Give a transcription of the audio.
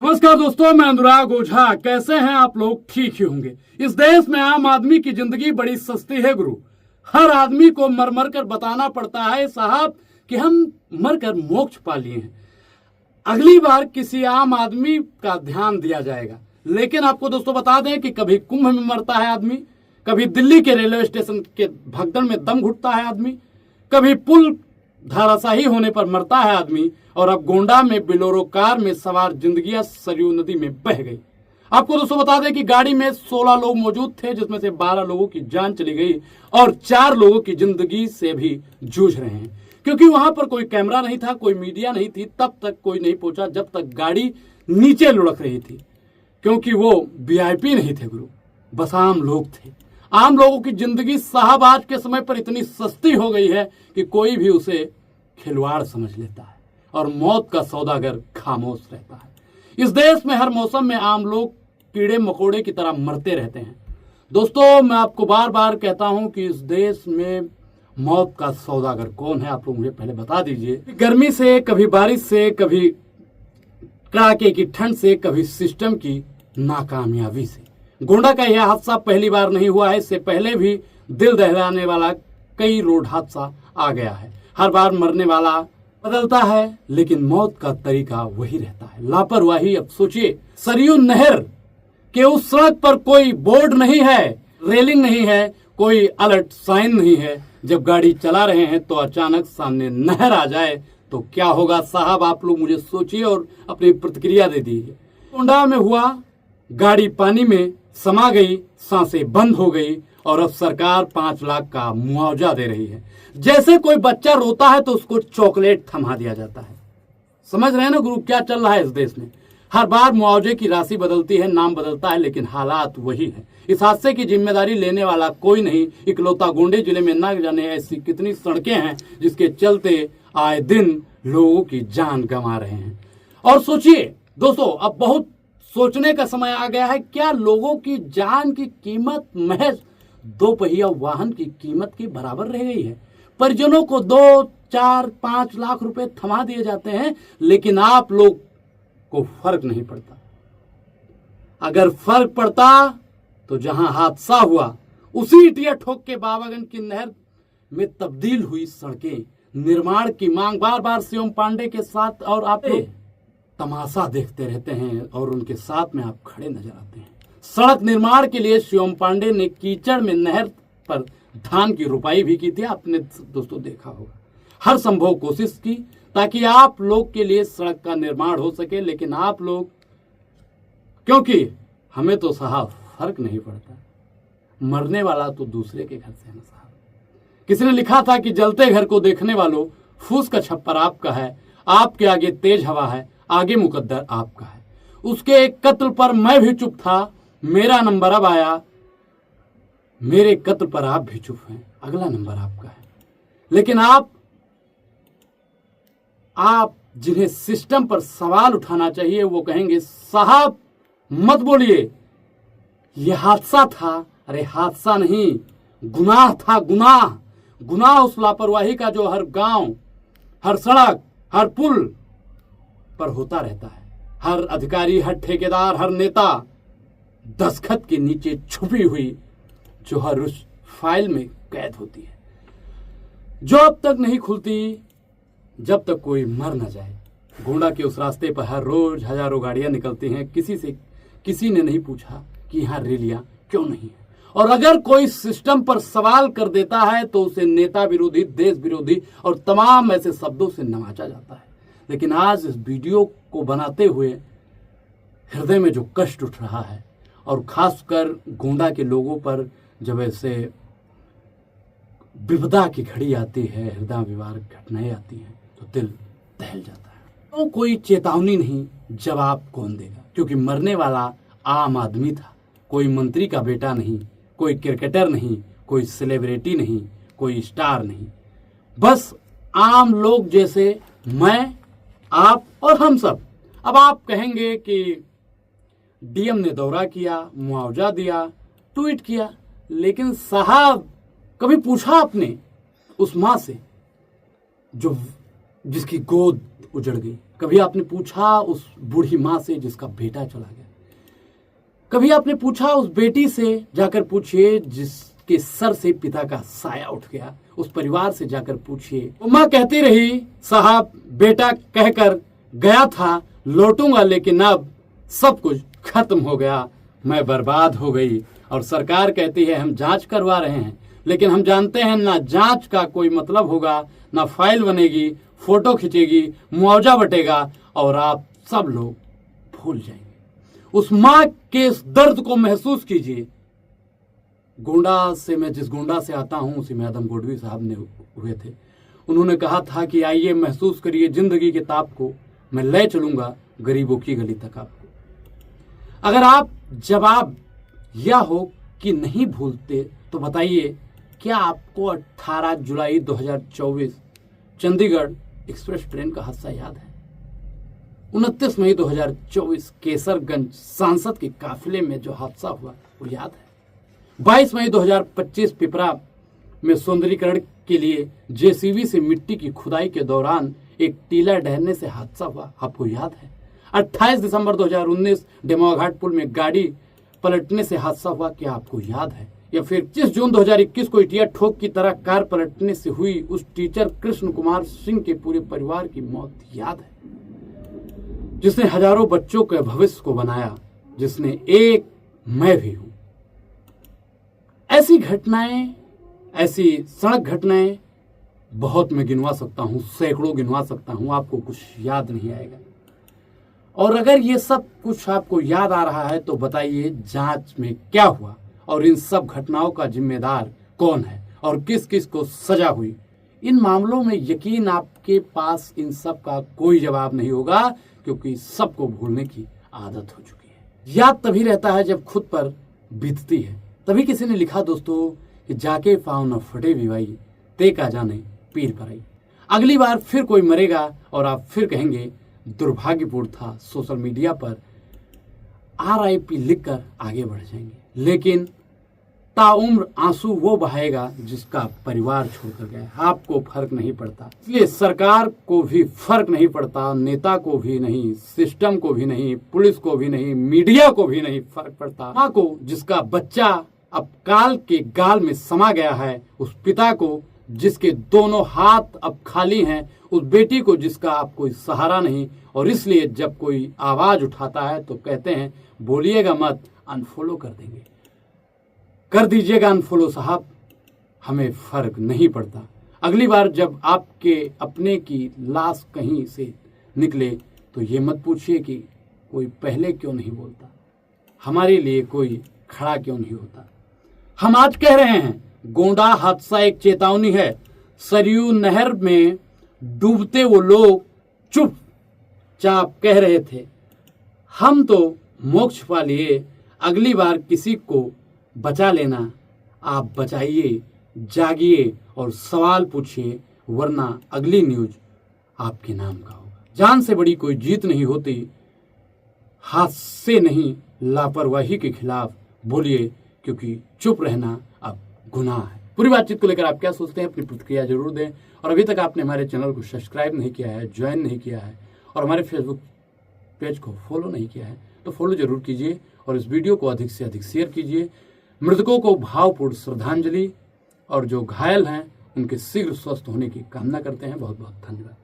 नमस्कार दोस्तों, मैं अनुराग ओझा। कैसे हैं आप लोग? ठीक ही होंगे। इस देश में आम आदमी की जिंदगी बड़ी सस्ती है गुरु। हर आदमी को मर मर कर बताना पड़ता है साहब कि हम मर कर मोक्ष पा लिए हैं। अगली बार किसी आम आदमी का ध्यान दिया जाएगा। लेकिन आपको दोस्तों बता दें कि कभी कुंभ में मरता है आदमी, कभी दिल्ली के रेलवे स्टेशन के भगदड़ में दम घुटता है आदमी, कभी पुल धराशायी होने पर मरता है आदमी, और अब गोंडा में बिलोरो कार में सवार जिंदगियां सरयू नदी में बह गई। आपको दोस्तों बता दें कि गाड़ी में 16 लोग मौजूद थे, जिसमें से 12 लोगों की जान चली गई और 4 लोगों की जिंदगी से भी जूझ रहे हैं, क्योंकि वहां पर कोई कैमरा नहीं था, कोई मीडिया नहीं थी। तब तक कोई नहीं पहुंचा जब तक गाड़ी नीचे लुढ़क रही थी, क्योंकि वो वीआईपी नहीं थे गुरु, बस आम लोग थे। आम लोगों की जिंदगी साहब आज के समय पर इतनी सस्ती हो गई है कि कोई भी उसे खिलवाड़ समझ लेता है और मौत का सौदागर खामोश रहता है। इस देश में हर मौसम में आम लोग कीड़े मकोड़े की तरह मरते रहते हैं। दोस्तों, मैं आपको बार बार कहता हूं कि इस देश में मौत का सौदागर कौन है, आप लोग मुझे पहले बता दीजिए। गर्मी से, कभी बारिश से, कभी कड़ाके की ठंड से, कभी सिस्टम की नाकामयाबी से। गोंडा का यह हादसा पहली बार नहीं हुआ है। इससे पहले भी दिल दहलाने वाला कई रोड हादसा आ गया है। हर बार मरने वाला बदलता है, लेकिन मौत का तरीका वही रहता है, लापरवाही। अब सोचिए, सरयू नहर के उस सड़क पर कोई बोर्ड नहीं है, रेलिंग नहीं है, कोई अलर्ट साइन नहीं है। जब गाड़ी चला रहे हैं तो अचानक सामने नहर आ जाए तो क्या होगा साहब? आप लोग मुझे सोचिए और अपनी प्रतिक्रिया दे दीजिए। गोंडा में हुआ, गाड़ी पानी में समा गई, सांसें बंद हो गई और अब सरकार 5 लाख का मुआवजा दे रही है। जैसे कोई बच्चा रोता है तो उसको चॉकलेट थमा दिया जाता है। समझ रहे हैं ना गुरु क्या चल रहा है इस देश में? हर बार मुआवजे की राशि बदलती है, नाम बदलता है, लेकिन हालात वही है। इस हादसे की जिम्मेदारी लेने वाला कोई नहीं। इकलौता गोंडे जिले में ना जाने ऐसी कितनी सड़कें हैं जिसके चलते आए दिन लोगों की जान गंवा रहे हैं। और सोचिए दोस्तों, अब बहुत सोचने का समय आ गया है। क्या लोगों की जान की कीमत महज 2 पहिया वाहन की कीमत के बराबर रह गई है? परिजनों को 2, 4, 5 लाख रुपए थमा दिए जाते हैं, लेकिन आप लोग को फर्क नहीं पड़ता। अगर फर्क पड़ता तो जहां हादसा हुआ उसी इटिया ठोक के बाबागंज की नहर में तब्दील हुई सड़कें, निर्माण की मांग बार बार शिवम पांडे के साथ, और आप तमाशा देखते रहते हैं और उनके साथ में आप खड़े नजर आते हैं। सड़क निर्माण के लिए शिवम पांडे ने कीचड़ में नहर पर धान की रुपाई भी की थी। आपने दोस्तों देखा होगा। हर संभव कोशिश की ताकि आप लोग के लिए सड़क का निर्माण हो सके, लेकिन आप लोग, क्योंकि हमें तो साहब फर्क नहीं पड़ता, मरने वाला तो दूसरे के घर से है ना साहब। किसी ने लिखा था कि जलते घर को देखने वालों, फूस का छप्पर आपका है, आपके आगे तेज हवा है, आगे मुकद्दर आपका है। उसके एक कत्ल पर मैं भी चुप था, मेरा नंबर अब आया, मेरे कत्ल पर आप भी चुप हैं, अगला नंबर आपका है। लेकिन आप जिन्हें सिस्टम पर सवाल उठाना चाहिए वो कहेंगे साहब मत बोलिए, यह हादसा था। अरे हादसा नहीं, गुनाह था, गुनाह। गुनाह उस लापरवाही का जो हर गांव, हर सड़क, हर पुल पर होता रहता है। हर अधिकारी, हर ठेकेदार, हर नेता दस्तखत के नीचे छुपी हुई जो हर उस फाइल में कैद होती है, जो अब तक नहीं खुलती जब तक कोई मर न जाए। गोंडा के उस रास्ते पर हर रोज हजारों गाड़ियां निकलती हैं। किसी ने नहीं पूछा कि यहाँ रैलियां क्यों नहीं है। और अगर कोई सिस्टम पर सवाल कर देता है तो उसे नेता विरोधी, देश विरोधी और तमाम ऐसे शब्दों से नवाजा जाता है। लेकिन आज इस वीडियो को बनाते हुए हृदय में जो कष्ट उठ रहा है, और खासकर गोंडा के लोगों पर जब ऐसे विपदा की घड़ी आती है, हृदय विदारक घटनाएं आती हैं, तो दिल दहल जाता है। तो कोई चेतावनी नहीं, जवाब कौन देगा? क्योंकि मरने वाला आम आदमी था, कोई मंत्री का बेटा नहीं, कोई क्रिकेटर नहीं, कोई सेलिब्रिटी नहीं, कोई स्टार नहीं, बस आम लोग जैसे मैं, आप और हम सब। अब आप कहेंगे कि डीएम ने दौरा किया, मुआवजा दिया, ट्वीट किया, लेकिन साहब कभी पूछा आपने उस मां से जिसकी गोद उजड़ गई। कभी आपने पूछा उस बूढ़ी माँ से जिसका बेटा चला गया। कभी आपने पूछा उस बेटी से, जाकर पूछिए जिसके सर से पिता का साया उठ गया। उस परिवार से जाकर पूछिए। वो माँ कहती रही, साहब बेटा कहकर गया था लौटूंगा, लेकिन अब सब कुछ खत्म हो गया, मैं बर्बाद हो गई। और सरकार कहती है हम जांच करवा रहे हैं, लेकिन हम जानते हैं ना जांच का कोई मतलब होगा, ना फाइल बनेगी, फोटो खींचेगी, मुआवजा बटेगा और आप सब लोग भूल जाएंगे। उस माँ के इस दर्द को महसूस कीजिए। गोंडा से, मैं जिस गोंडा से आता हूं उसी में आदम गोडवी साहब ने हुए थे। उन्होंने कहा था कि आइए महसूस करिए जिंदगी के ताप को, मैं ले चलूंगा गरीबों की गली तक आपको। अगर आप जवाब यह हो कि नहीं भूलते तो बताइए, क्या आपको 18 जुलाई 2024 चंडीगढ़ एक्सप्रेस ट्रेन का हादसा याद है? 29 मई 2024 केसरगंज सांसद के काफिले में जो हादसा हुआ वो याद है? 22 मई 2025 पिपरा में सौंदर्यीकरण के लिए जेसीबी से मिट्टी की खुदाई के दौरान एक टीला ढहने से हादसा हुआ, आपको याद है? 28 दिसंबर 2019 डेमोआ घाट पुल में गाड़ी पलटने से हादसा हुआ, क्या आपको याद है? या फिर 25 जून 2021 को इटिया ठोक की तरह कार पलटने से हुई उस टीचर कृष्ण कुमार सिंह के पूरे परिवार की मौत याद है? जिसने हजारों बच्चों के भविष्य को बनाया, जिसने एक मैं भी हूं। ऐसी घटनाएं, ऐसी सड़क घटनाएं बहुत मैं गिनवा सकता हूं, सैकड़ों गिनवा सकता हूं, आपको कुछ याद नहीं आएगा। और अगर ये सब कुछ आपको याद आ रहा है तो बताइए जांच में क्या हुआ और इन सब घटनाओं का जिम्मेदार कौन है और किस किस को सजा हुई? इन मामलों में यकीन आपके पास इन सब का कोई जवाब नहीं होगा, क्योंकि सबको भूलने की आदत हो चुकी है। याद तभी रहता है जब खुद पर बीतती है। तभी किसी ने लिखा दोस्तों कि जाके पाँव न फटे विवाई, ते का जाने पीर पर आई। अगली बार फिर कोई मरेगा और आप फिर कहेंगे दुर्भाग्यपूर्ण था। सोशल मीडिया पर RIP लिखकर आगे बढ़ जाएंगे, लेकिन ताउम्र आंसू वो बहाएगा जिसका परिवार छोड़कर गया। आपको फर्क नहीं पड़ता, इसलिए सरकार को भी फर्क नहीं पड़ता, नेता को भी नहीं, सिस्टम को भी नहीं, पुलिस को भी नहीं, मीडिया को भी नहीं फर्क पड़ता। माँ को जिसका बच्चा अब काल के गाल में समा गया है, उस पिता को जिसके दोनों हाथ अब खाली हैं, उस बेटी को जिसका अब कोई सहारा नहीं, और इसलिए जब कोई आवाज उठाता है तो कहते हैं बोलिएगा मत, अनफॉलो कर देंगे। कर दीजिएगा अनफॉलो साहब, हमें फर्क नहीं पड़ता। अगली बार जब आपके अपने की लाश कहीं से निकले तो ये मत पूछिए कि कोई पहले क्यों नहीं बोलता, हमारे लिए कोई खड़ा क्यों नहीं होता। हम आज कह रहे हैं गोंडा हादसा एक चेतावनी है। सरयू नहर में डूबते वो लोग चुपचाप कह रहे थे हम तो मोक्ष पा लिए, अगली बार किसी को बचा लेना। आप बचाइए, जागिए और सवाल पूछिए, वरना अगली न्यूज आपके नाम का होगा। जान से बड़ी कोई जीत नहीं होती, हाथ से नहीं, लापरवाही के खिलाफ बोलिए, क्योंकि चुप रहना अब गुनाह है। पूरी बातचीत को लेकर आप क्या सोचते हैं, अपनी प्रतिक्रिया जरूर दें। और अभी तक आपने हमारे चैनल को सब्सक्राइब नहीं किया है, ज्वाइन नहीं किया है और हमारे फेसबुक पेज को फॉलो नहीं किया है तो फॉलो जरूर कीजिए और इस वीडियो को अधिक से अधिक शेयर कीजिए। मृतकों को भावपूर्ण श्रद्धांजलि और जो घायल हैं उनके शीघ्र स्वस्थ होने की कामना करते हैं। बहुत बहुत धन्यवाद।